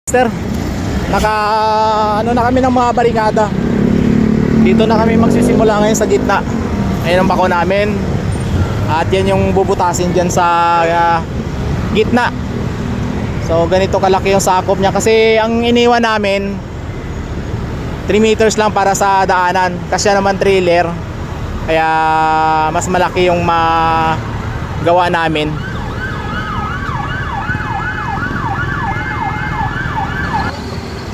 Master, ano na kami ng mga barikada. Dito na kami magsisimula ngayon sa gitna. Ayun ang bako namin. At yan yung bubutasin dyan sa gitna. So ganito kalaki yung sakop niya. Kasi ang iniwan namin 3 meters lang para sa daanan. Kasi naman trailer. Kaya mas malaki yung magawa namin.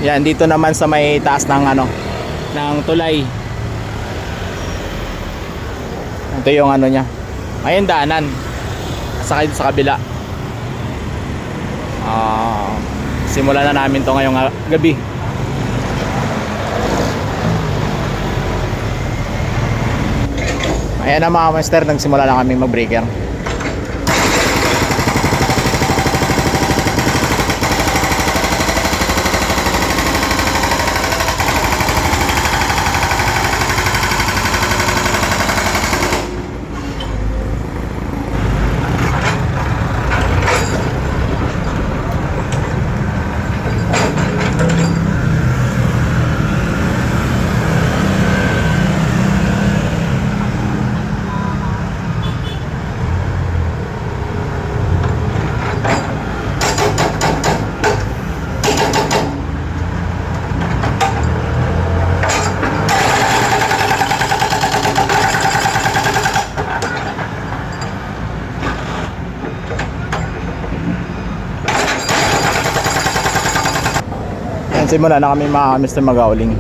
Yan, dito naman sa may taas ng ng tulay. Ito yung niya. Ayun daanan. Saka dito sa kabila. Simulan na namin to ngayong gabi. Ayan na mga master, nagsimula na kami mag-breaker. Simula na kami mga Mr. Magauling.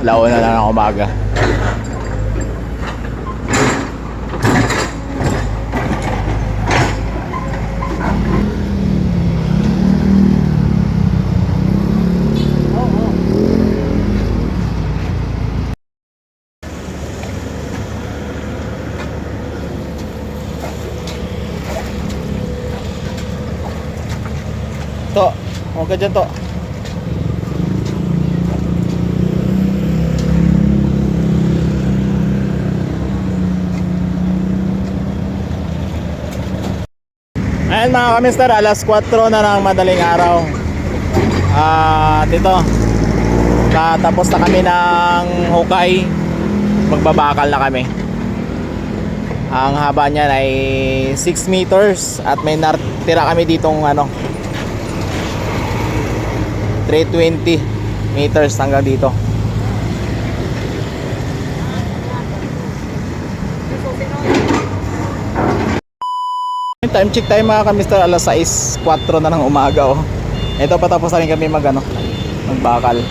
Laon na lang ng umaga. To, huwag ka dyan to. Ayan mga kamister, alas 4 na ng madaling araw. Ito, tapos na kami ng hukay. Magbabakal na kami. Ang haba niyan ay 6 meters. At may natira kami ditong 320 meters hanggang dito. Time check tayo mga kamister, alas 6:04 na ng umaga. Ito patapos na rin kami magbakal.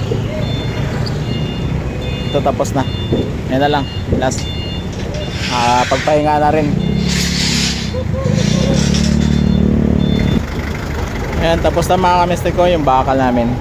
Ito tapos na. Yan na lang, last pagpahinga na rin. Ayan, tapos na mga kamister ko yung bakal namin.